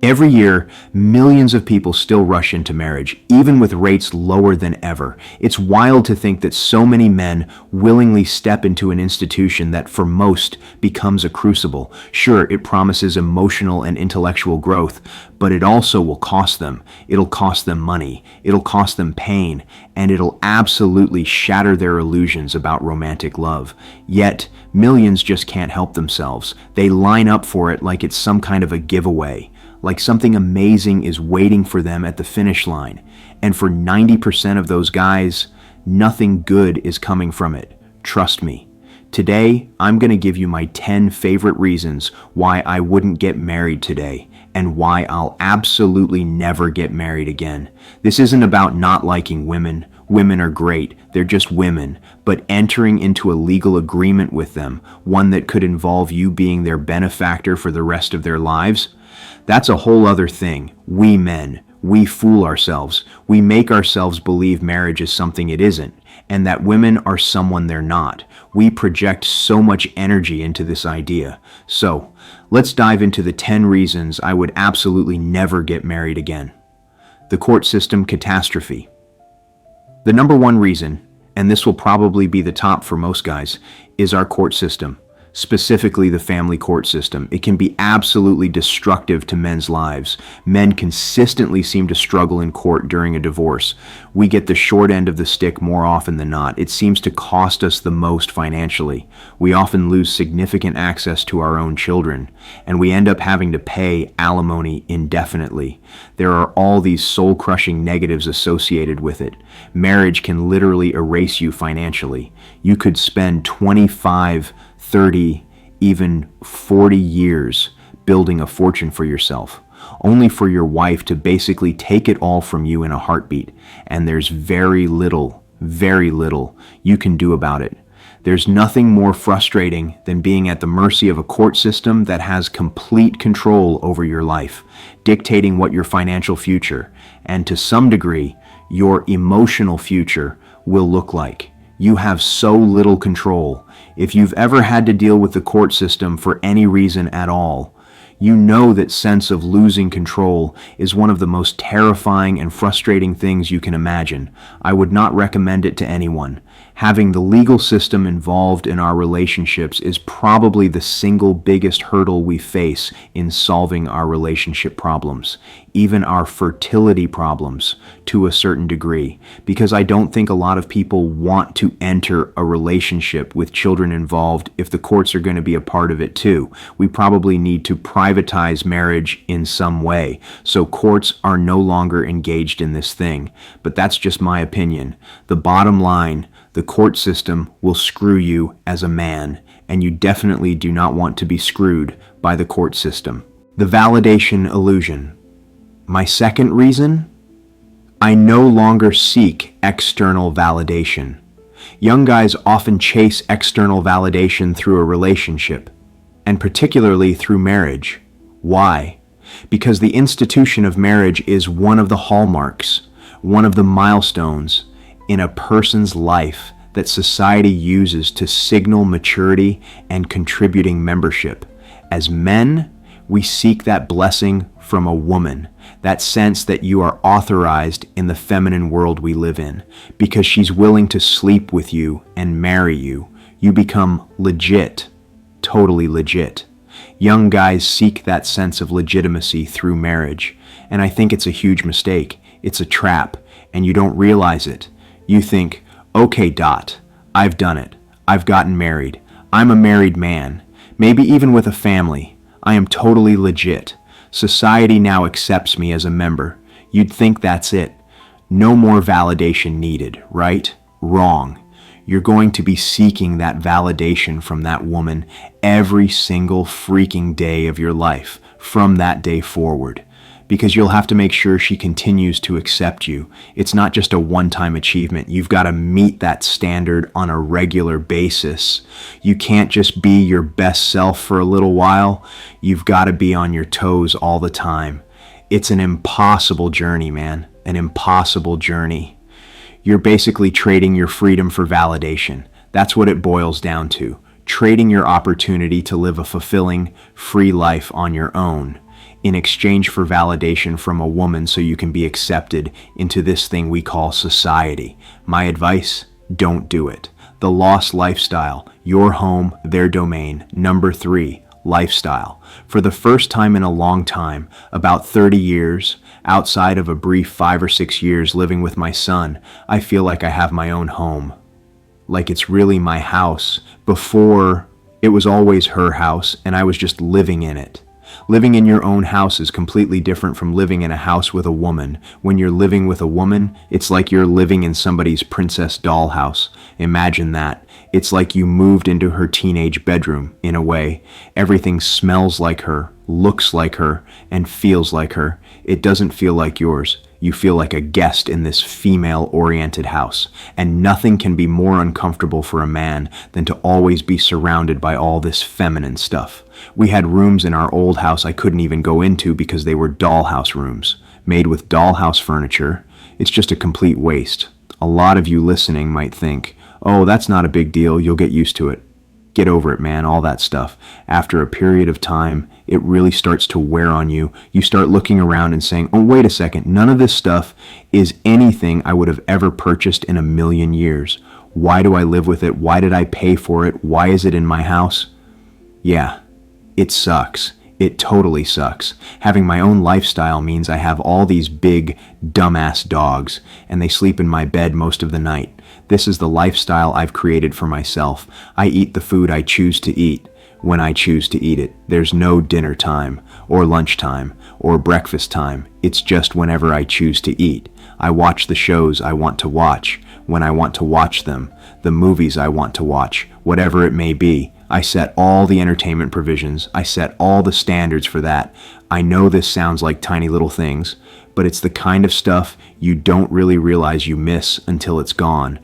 Every year, millions of people still rush into marriage, even with rates lower than ever. It's wild to think that so many men willingly step into an institution that for most becomes a crucible. Sure, it promises emotional and intellectual growth, but it also will cost them. It'll cost them money, it'll cost them pain, and it'll absolutely shatter their illusions about romantic love. Yet, millions just can't help themselves. They line up for it like it's some kind of a giveaway, like something amazing is waiting for them at the finish line. And for 90% of those guys, nothing good is coming from it. Trust me. Today, I'm going to give you my 10 favorite reasons why I wouldn't get married today and why I'll absolutely never get married again. This isn't about not liking women. Women are great, they're just women, but entering into a legal agreement with them, one that could involve you being their benefactor for the rest of their lives, that's a whole other thing. We men, we fool ourselves. We make ourselves believe marriage is something it isn't, and that women are someone they're not. We project so much energy into this idea. So, let's dive into the 10 reasons I would absolutely never get married again. The court system catastrophe. The number one reason, and this will probably be the top for most guys, is our court system. Specifically the family court system. It can be absolutely destructive to men's lives. Men consistently seem to struggle in court during a divorce. We get the short end of the stick more often than not. It seems to cost us the most financially. We often lose significant access to our own children, and we end up having to pay alimony indefinitely. There are all these soul-crushing negatives associated with it. Marriage can literally erase you financially. You could spend 25, 30, even 40 years building a fortune for yourself, only for your wife to basically take it all from you in a heartbeat, and there's very little you can do about it. There's nothing more frustrating than being at the mercy of a court system that has complete control over your life, dictating what your financial future, and to some degree, your emotional future will look like. You have so little control. If you've ever had to deal with the court system for any reason at all, you know that sense of losing control is one of the most terrifying and frustrating things you can imagine. I would not recommend it to anyone. Having the legal system involved in our relationships is probably the single biggest hurdle we face in solving our relationship problems, even our fertility problems to a certain degree, because I don't think a lot of people want to enter a relationship with children involved if the courts are going to be a part of it too. We probably need to privatize marriage in some way, so courts are no longer engaged in this thing. But that's just my opinion. The bottom line, the court system will screw you as a man, and you definitely do not want to be screwed by the court system. The validation illusion. My second reason? I no longer seek external validation. Young guys often chase external validation through a relationship, and particularly through marriage. Why? Because the institution of marriage is one of the hallmarks, one of the milestones in a person's life that society uses to signal maturity and contributing membership. As men, we seek that blessing from a woman, that sense that you are authorized in the feminine world we live in, because she's willing to sleep with you and marry you. You become legit, totally legit. Young guys seek that sense of legitimacy through marriage, and I think it's a huge mistake. It's a trap, and you don't realize it. You think, okay, I've done it. I've gotten married. I'm a married man, maybe even with a family. I am totally legit. Society now accepts me as a member. You'd think that's it. No more validation needed, right? Wrong. You're going to be seeking that validation from that woman every single freaking day of your life from that day forward, because you'll have to make sure she continues to accept you. It's not just a one-time achievement. You've got to meet that standard on a regular basis. You can't just be your best self for a little while. You've got to be on your toes all the time. It's an impossible journey, man. An impossible journey. You're basically trading your freedom for validation. That's what it boils down to. Trading your opportunity to live a fulfilling, free life on your own. in exchange for validation from a woman so you can be accepted into this thing we call society. My advice, don't do it. The lost lifestyle, your home, their domain. Number 3, lifestyle. For the first time in a long time, about 30 years, outside of a brief 5 or 6 years living with my son, I feel like I have my own home. Like it's really my house. Before, it was always her house and I was just living in it. Living in your own house is completely different from living in a house with a woman. When you're living with a woman, it's like you're living in somebody's princess dollhouse. Imagine that. It's like you moved into her teenage bedroom, in a way. Everything smells like her, looks like her, and feels like her. It doesn't feel like yours. You feel like a guest in this female-oriented house, and nothing can be more uncomfortable for a man than to always be surrounded by all this feminine stuff. We had rooms in our old house I couldn't even go into because they were dollhouse rooms, made with dollhouse furniture. It's just a complete waste. A lot of you listening might think, oh, that's not a big deal, you'll get used to it. Get over it, man, all that stuff. After a period of time, it really starts to wear on you. You start looking around and saying, oh, wait a second, none of this stuff is anything I would have ever purchased in a million years. Why do I live with it? Why did I pay for it? Why is it in my house? Yeah, it sucks. It totally sucks. Having my own lifestyle means I have all these big, dumbass dogs, and they sleep in my bed most of the night. This is the lifestyle I've created for myself. I eat the food I choose to eat when I choose to eat it. There's no dinner time, or lunch time, or breakfast time. It's just whenever I choose to eat. I watch the shows I want to watch, when I want to watch them, the movies I want to watch, whatever it may be. I set all the entertainment provisions. I set all the standards for that. I know this sounds like tiny little things, but it's the kind of stuff you don't really realize you miss until it's gone.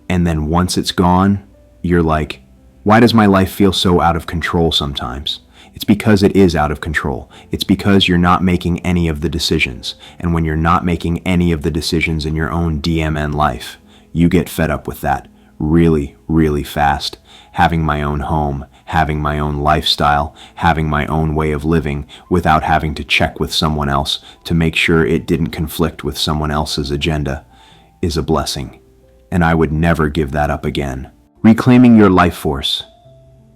And then once it's gone, you're like, why does my life feel so out of control sometimes? It's because it is out of control. It's because you're not making any of the decisions. And when you're not making any of the decisions in your own DMN life, you get fed up with that really, really fast. Having my own home, having my own lifestyle, having my own way of living without having to check with someone else to make sure it didn't conflict with someone else's agenda is a blessing. And I would never give that up again. Reclaiming your life force.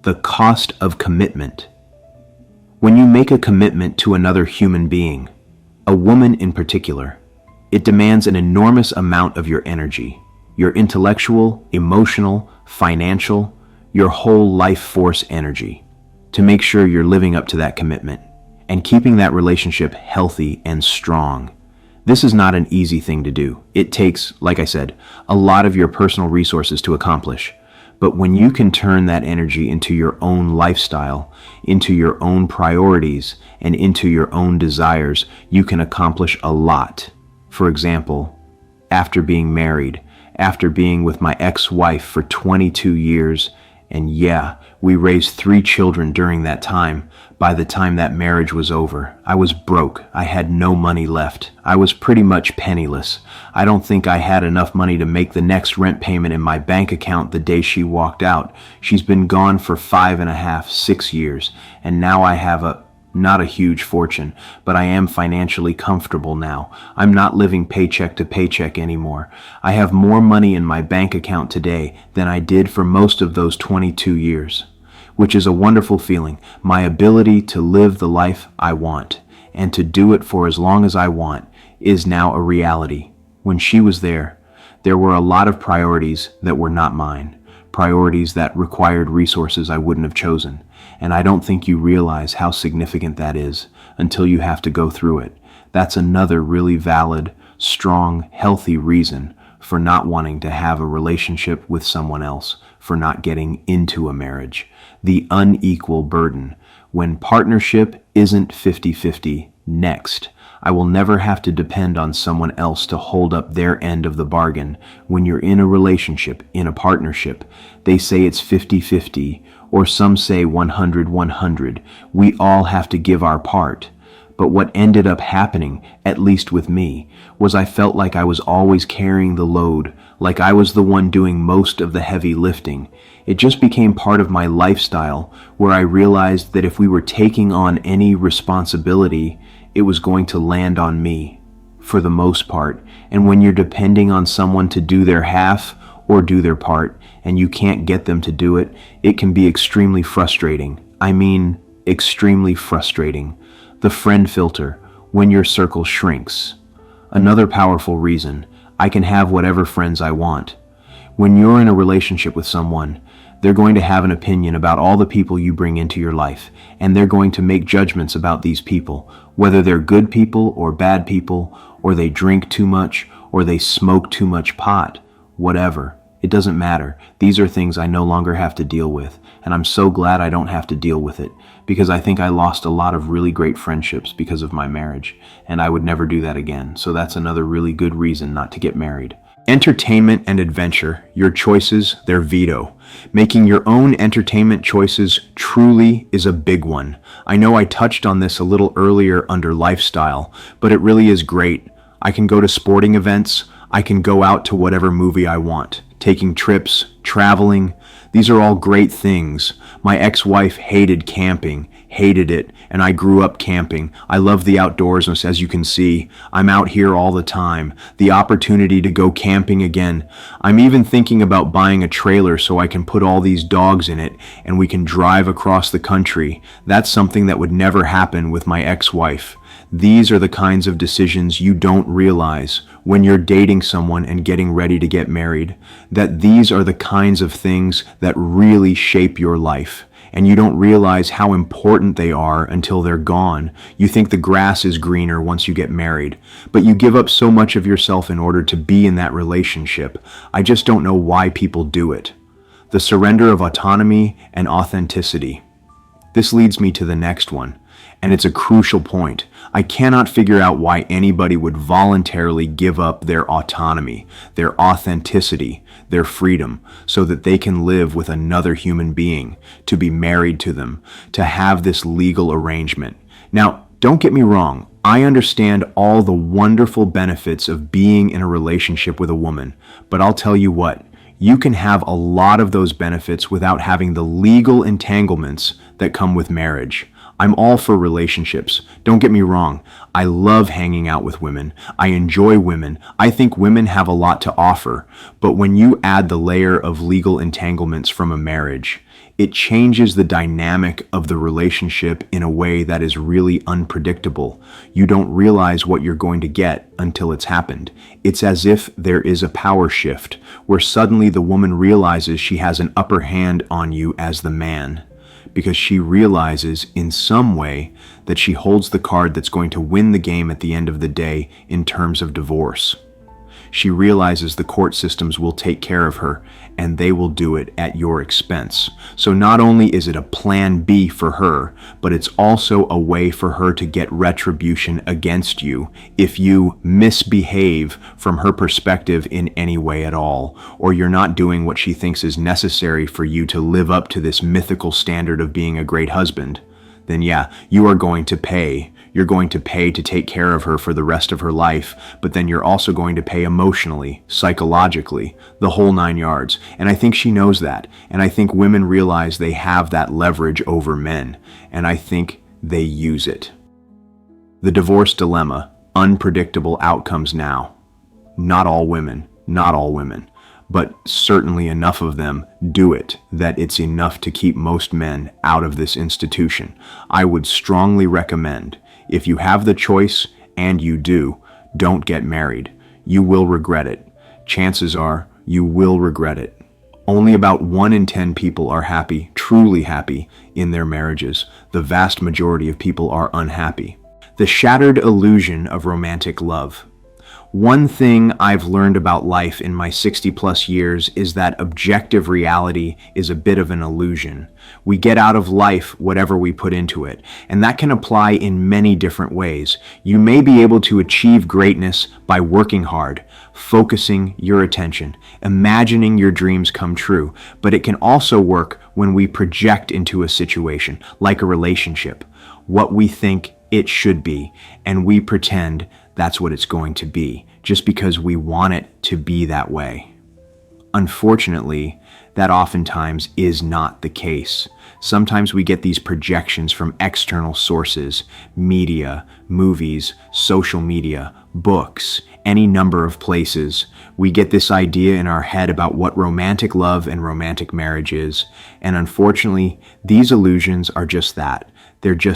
The cost of commitment. When you make a commitment to another human being, a woman in particular, it demands an enormous amount of your energy, your intellectual, emotional, financial, your whole life force energy, to make sure you're living up to that commitment and keeping that relationship healthy and strong. This is not an easy thing to do. It takes, like I said, a lot of your personal resources to accomplish. But when you can turn that energy into your own lifestyle, into your own priorities, and into your own desires, you can accomplish a lot. For example, after being married, after being with my ex-wife for 22 years, and yeah, we raised 3 children during that time. By the time that marriage was over, I was broke. I had no money left. I was pretty much penniless. I don't think I had enough money to make the next rent payment in my bank account the day she walked out. She's been gone for 5.5, 6 years, and now I have not a huge fortune, but I am financially comfortable now. I'm not living paycheck to paycheck anymore. I have more money in my bank account today than I did for most of those 22 years, which is a wonderful feeling. My ability to live the life I want and to do it for as long as I want is now a reality. When she was there were a lot of priorities that were not mine, priorities that required resources I wouldn't have chosen. And I don't think you realize how significant that is until you have to go through it. That's another really valid, strong, healthy reason for not wanting to have a relationship with someone else, for not getting into a marriage. The unequal burden. When partnership isn't 50-50, next. I will never have to depend on someone else to hold up their end of the bargain. When you're in a relationship, in a partnership, they say it's 50-50, or some say 100-100. We all have to give our part. But what ended up happening, at least with me, was I felt like I was always carrying the load, like I was the one doing most of the heavy lifting. It just became part of my lifestyle, where I realized that if we were taking on any responsibility, it was going to land on me, for the most part. And when you're depending on someone to do their half or do their part, and you can't get them to do it, it can be extremely frustrating. I mean, extremely frustrating. The friend filter, when your circle shrinks. Another powerful reason, I can have whatever friends I want. When you're in a relationship with someone, they're going to have an opinion about all the people you bring into your life, and they're going to make judgments about these people, whether they're good people or bad people, or they drink too much, or they smoke too much pot, whatever. It doesn't matter. These are things I no longer have to deal with, and I'm so glad I don't have to deal with it, because I think I lost a lot of really great friendships because of my marriage, and I would never do that again. So that's another really good reason not to get married. Entertainment and adventure, your choices, their veto. Making your own entertainment choices truly is a big one. I know I touched on this a little earlier under lifestyle, but it really is great. I can go to sporting events, I can go out to whatever movie I want. Taking trips, traveling, these are all great things. My ex-wife hated camping, hated it, and I grew up camping. I love the outdoors, as you can see. I'm out here all the time. The opportunity to go camping again. I'm even thinking about buying a trailer so I can put all these dogs in it and we can drive across the country. That's something that would never happen with my ex-wife. These are the kinds of decisions you don't realize when you're dating someone and getting ready to get married, that these are the kinds of things that really shape your life. And you don't realize how important they are until they're gone. You think the grass is greener once you get married, but you give up so much of yourself in order to be in that relationship. I just don't know why people do it. The surrender of autonomy and authenticity. This leads me to the next one, and it's a crucial point. I cannot figure out why anybody would voluntarily give up their autonomy, their authenticity, their freedom, so that they can live with another human being, to be married to them, to have this legal arrangement. Now, don't get me wrong, I understand all the wonderful benefits of being in a relationship with a woman, but I'll tell you what, you can have a lot of those benefits without having the legal entanglements that come with marriage. I'm all for relationships. Don't get me wrong. I love hanging out with women. I enjoy women. I think women have a lot to offer. But when you add the layer of legal entanglements from a marriage, it changes the dynamic of the relationship in a way that is really unpredictable. You don't realize what you're going to get until it's happened. It's as if there is a power shift where suddenly the woman realizes she has an upper hand on you as the man, because she realizes in some way that she holds the card that's going to win the game at the end of the day in terms of divorce. She realizes the court systems will take care of her, and they will do it at your expense. So not only is it a plan B for her, but it's also a way for her to get retribution against you if you misbehave from her perspective in any way at all, or you're not doing what she thinks is necessary for you to live up to this mythical standard of being a great husband. Then yeah, you are going to pay. You're going to pay to take care of her for the rest of her life, but then you're also going to pay emotionally, psychologically, the whole 9 yards. And I think she knows that. And I think women realize they have that leverage over men. And I think they use it. The divorce dilemma, unpredictable outcomes now. Not all women, but certainly enough of them do it that it's enough to keep most men out of this institution. I would strongly recommend, if you have the choice, and you do, don't get married. You will regret it. Chances are you will regret it. Only about 1 in 10 people are happy, truly happy, in their marriages. The vast majority of people are unhappy. The shattered illusion of romantic love. One thing I've learned about life in my 60-plus years is that objective reality is a bit of an illusion. We get out of life whatever we put into it, and that can apply in many different ways. You may be able to achieve greatness by working hard, focusing your attention, imagining your dreams come true, but it can also work when we project into a situation, like a relationship, what we think it should be, and we pretend that's what it's going to be, just because we want it to be that way. Unfortunately, that oftentimes is not the case. Sometimes we get these projections from external sources, media, movies, social media, books, any number of places. We get this idea in our head about what romantic love and romantic marriage is, and unfortunately, these illusions are just that. They're just